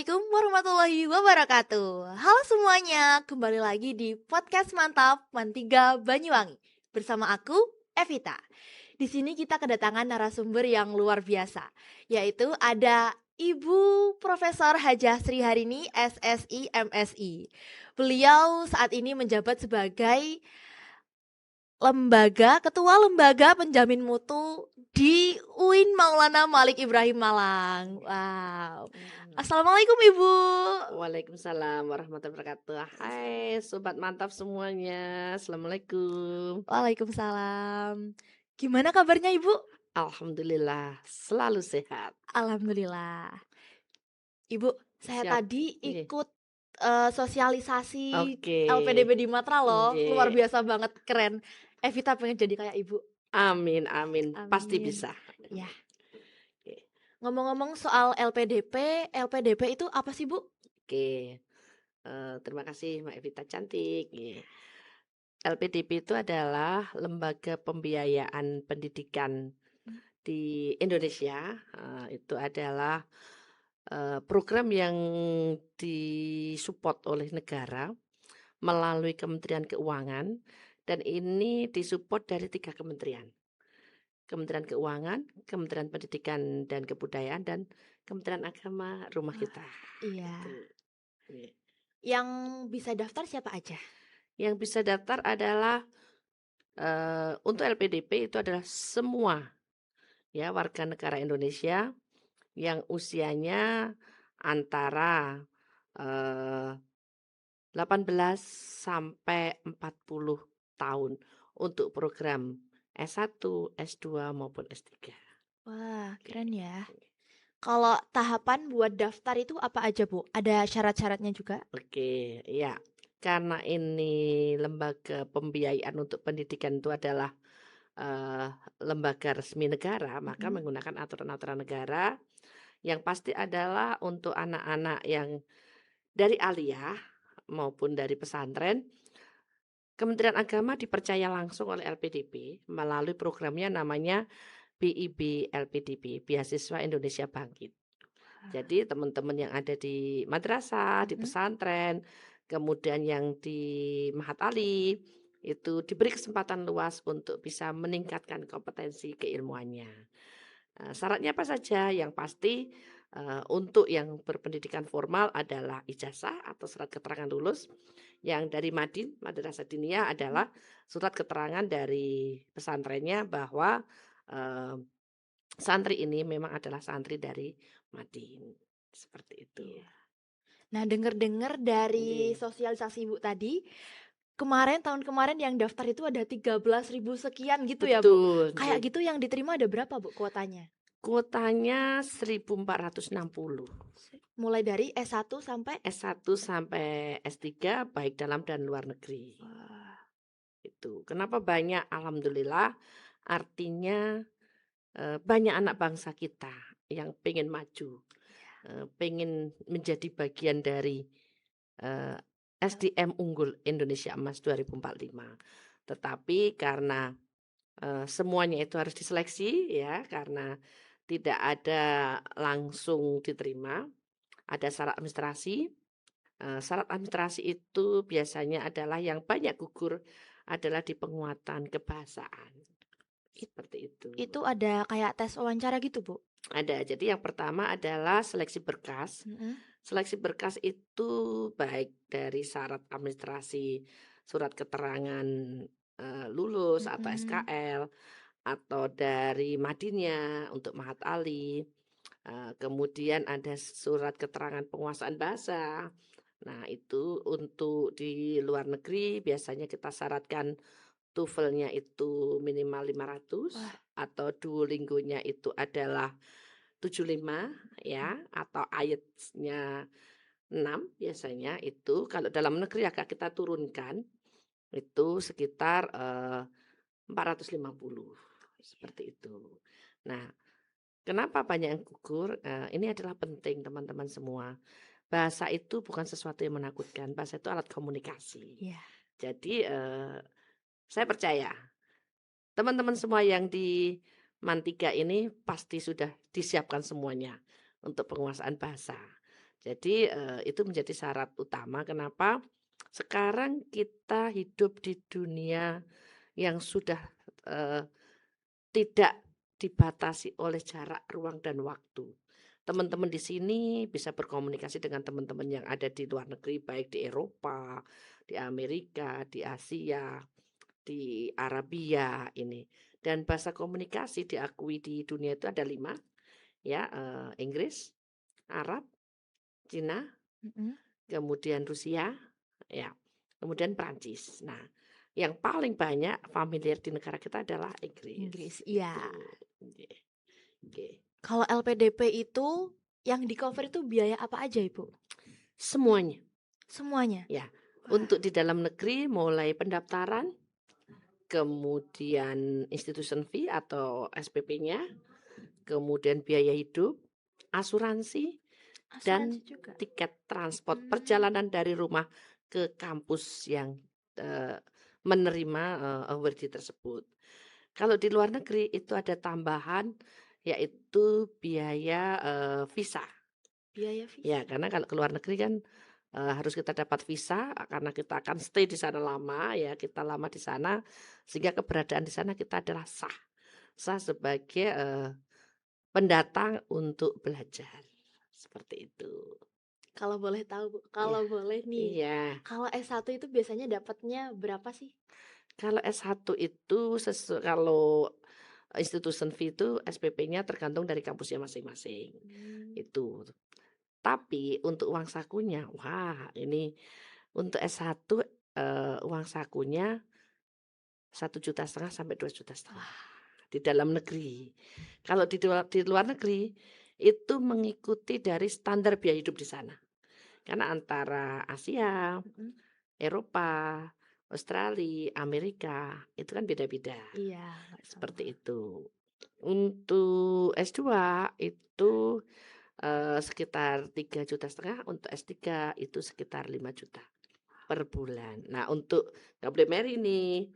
Assalamualaikum warahmatullahi wabarakatuh. Halo semuanya, kembali lagi di podcast Mantap Mantiga Banyuwangi bersama aku Evita. Di sini kita kedatangan narasumber yang luar biasa, yaitu ada Ibu Profesor Hajah Sri Harini SSI MSI. Beliau saat ini menjabat sebagai Ketua Lembaga Penjamin Mutu di UIN Maulana Malik Ibrahim Malang. Wow. Assalamualaikum Ibu. Waalaikumsalam warahmatullahi wabarakatuh. Hai sobat mantap semuanya. Assalamualaikum. Waalaikumsalam. Gimana kabarnya Ibu? Alhamdulillah selalu sehat. Alhamdulillah. Ibu, saya Siap. tadi Nggih. ikut sosialisasi Oke. LPDP di Matra loh. Nggih. Luar biasa banget, keren. Evita pengen jadi kayak Ibu. Amin, amin. Pasti Amin. bisa. Ya. Oke. Ngomong-ngomong soal LPDP itu apa sih Bu? Oke. Terima kasih Mbak Evita cantik. Nggih. LPDP itu adalah lembaga pembiayaan pendidikan di Indonesia. Itu adalah program yang disupport oleh negara melalui Kementerian Keuangan, dan ini disupport dari 3 kementerian. Kementerian Keuangan, Kementerian Pendidikan dan Kebudayaan, dan Kementerian Agama rumah kita. Iya. Gitu. Yang bisa daftar siapa aja? Yang bisa daftar adalah untuk LPDP itu adalah semua ya warga negara Indonesia yang usianya antara 18 sampai 40 tahun untuk program S1, S2 maupun S3. Wah, keren ya. Kalau tahapan buat daftar itu apa aja, Bu? Ada syarat-syaratnya juga? Oke, ya. Karena ini lembaga pembiayaan untuk pendidikan itu adalah lembaga resmi negara, maka menggunakan aturan-aturan negara. Yang pasti adalah untuk anak-anak yang dari aliyah maupun dari pesantren, Kementerian Agama dipercaya langsung oleh LPDP melalui programnya namanya BIB LPDP, Beasiswa Indonesia Bangkit. Jadi teman-teman yang ada di madrasah, di pesantren, kemudian yang di Mahat Ali, itu diberi kesempatan luas untuk bisa meningkatkan kompetensi keilmuannya. Syaratnya apa saja? Yang pasti untuk yang berpendidikan formal adalah ijazah atau surat keterangan lulus. Yang dari Madin, Madrasah Diniyah adalah surat keterangan dari pesantrennya bahwa santri ini memang adalah santri dari Madin. Seperti itu. Nah, dengar-dengar dari Nggih. sosialisasi Ibu tadi, tahun kemarin yang daftar itu ada 13.000 sekian gitu ya, Bu? Betul. Kayak Nggih. gitu yang diterima ada berapa, Bu, kuotanya? Kuotanya 1460. Mulai dari S1 sampai S1 sampai S3 baik dalam dan luar negeri. Itu. Kenapa banyak? Alhamdulillah. Artinya banyak anak bangsa kita yang pengen maju, pengen menjadi bagian dari SDM unggul Indonesia Emas 2045. Tetapi karena semuanya itu harus diseleksi ya, karena tidak ada langsung diterima, ada syarat administrasi. Syarat administrasi itu biasanya adalah yang banyak gugur adalah di penguatan kebahasaan. Seperti itu. itu ada kayak tes wawancara gitu, Bu? Ada. Jadi yang pertama adalah seleksi berkas. Seleksi berkas itu baik dari syarat administrasi, surat keterangan lulus atau SKL, atau dari Madinnya untuk Mahat Ali. Kemudian ada surat keterangan penguasaan bahasa. Nah, itu untuk di luar negeri biasanya kita syaratkan TOEFL-nya itu minimal 500. Atau Duolingo-nya itu adalah 75 ya, atau IELTS-nya 6 biasanya itu. Kalau dalam negeri agak kita turunkan itu sekitar 450 seperti itu. Nah, kenapa banyak yang gugur? Ini adalah penting teman-teman semua. Bahasa itu bukan sesuatu yang menakutkan. Bahasa itu alat komunikasi. Jadi saya percaya teman-teman semua yang di Man 3 ini pasti sudah disiapkan semuanya untuk penguasaan bahasa. Jadi, itu menjadi syarat utama kenapa sekarang kita hidup di dunia yang sudah, eee, tidak dibatasi oleh jarak, ruang, dan waktu. Teman-teman di sini bisa berkomunikasi dengan teman-teman yang ada di luar negeri, baik di Eropa, di Amerika, di Asia, di Arabia ini. Dan bahasa komunikasi diakui di dunia itu ada 5 ya, Inggris, Arab, Cina, Mhm. kemudian Rusia, ya, kemudian Prancis. Nah, yang paling banyak familiar di negara kita adalah Inggris, Inggris, iya. itu. Nggih, nggih. Kalau LPDP itu yang di-cover itu biaya apa aja, Ibu? Semuanya, Semuanya? ya. Wah, Untuk di dalam negeri mulai pendaftaran, kemudian institution fee atau SPP-nya, kemudian biaya hidup, asuransi, asuransi dan juga? tiket transport Mmm, perjalanan dari rumah ke kampus yang, eee, menerima, awardee tersebut. Kalau di luar negeri itu ada tambahan, yaitu biaya, visa. biaya Ya, visa? karena kalau ke luar negeri kan, harus kita dapat visa, karena kita akan stay di sana lama ya, kita lama di sana, sehingga keberadaan di sana kita adalah sah. Sah sebagai, pendatang untuk belajar, seperti itu. Kalau boleh tahu, Bu, Iya, kalau boleh nih, iya. kalau S1 itu biasanya dapatnya berapa sih? Kalau S1 itu kalau institution fee itu SPP-nya tergantung dari kampusnya masing-masing, Mmm, itu. Tapi untuk uang sakunya, wah ini untuk S1, uang sakunya 1,5 juta sampai 2,5 juta wah, di dalam negeri. Kalau di luar negeri, itu mengikuti dari standar biaya hidup di sana. Karena antara Asia, mhm, Eropa, Australia, Amerika, itu kan beda-beda, iya, nggak sama. seperti itu. Untuk S2 itu, sekitar 3,5 juta, untuk S3 itu sekitar 5 juta per bulan. Nah, untuk nggak boleh marry nih,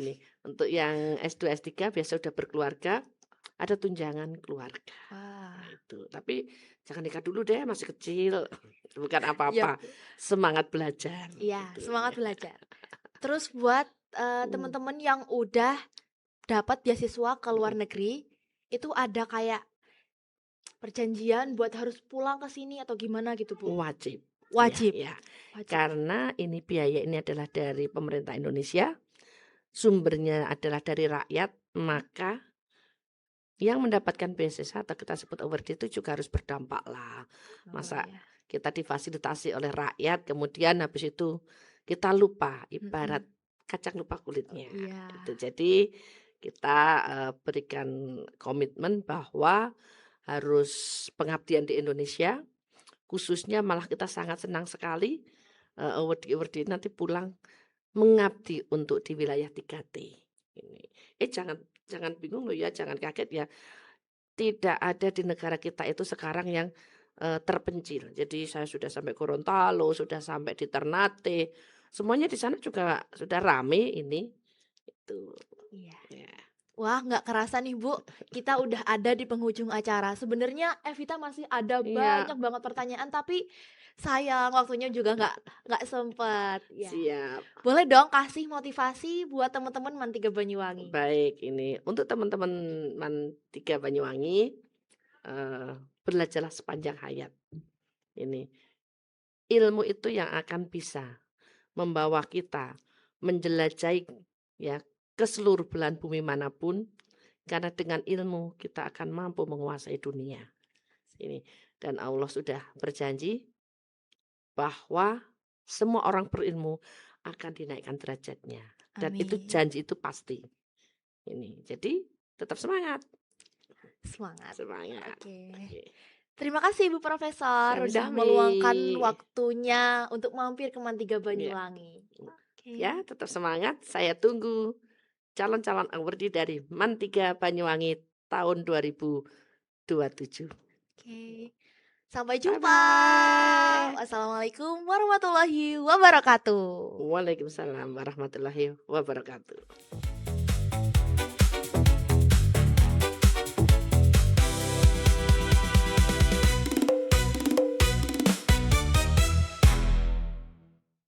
ini, untuk yang S2, S3 biasa udah berkeluarga, ada tunjangan keluarga, Wah, itu. Tapi jangan nikah dulu deh, masih kecil, bukan iya, apa-apa, Bu, semangat belajar, iya, gitu, semangat ya. belajar. Terus buat, Mhm, temen-temen yang udah dapat beasiswa ke luar mhm. negeri, itu ada kayak perjanjian buat harus pulang ke sini atau gimana gitu, Bu? Wajib, ya, Wajib? ya. Wajib. Karena ini biaya ini adalah dari pemerintah Indonesia, sumbernya adalah dari rakyat, Mhm. maka yang mendapatkan beasiswa atau kita sebut awardee itu juga harus berdampak lah. Oh, Masa iya. kita difasilitasi oleh rakyat, kemudian habis itu kita lupa, ibarat Mhm. kacang lupa Oh, kulitnya, iya. gitu. Jadi kita, berikan komitmen bahwa harus pengabdian di Indonesia, khususnya malah kita sangat senang sekali, awardee-awardee nanti pulang mengabdi untuk di wilayah 3T ini. Jangan jangan bingung loh ya, jangan kaget ya. Tidak ada di negara kita itu sekarang yang, terpencil. Jadi saya sudah sampai Gorontalo, sudah sampai di Ternate, semuanya di sana juga sudah rame ini, itu, Iya. ya. Wah, nggak kerasa nih, Bu, kita udah ada di penghujung acara. Sebenarnya Evita masih ada Iya, banyak banget pertanyaan, tapi sayang waktunya juga nggak sempet. Ya, siap. boleh dong kasih motivasi buat teman-teman Mantiga Banyuwangi? Baik, ini untuk teman-teman Tiga Banyuwangi, eee, belajarlah sepanjang hayat. Ini, ilmu itu yang akan bisa membawa kita menjelajahi ya ke seluruh belahan bumi manapun, karena dengan ilmu kita akan mampu menguasai dunia ini. Dan Allah sudah berjanji bahwa semua orang berilmu akan dinaikkan derajatnya, dan itu Amin. janji itu pasti ini. Jadi tetap semangat, Semangat. semangat. Oke. Oke. Terima kasih Ibu Profesor udah Sami-sami. meluangkan waktunya untuk mampir ke Mantiga Ya, Banyuwangi. ya Oke. tetap semangat. Saya tunggu calon-calon awardee dari Man3 Banyuwangi tahun 2027. Oke. Sampai Bye jumpa. bye. Wassalamualaikum warahmatullahi wabarakatuh. Waalaikumsalam warahmatullahi wabarakatuh.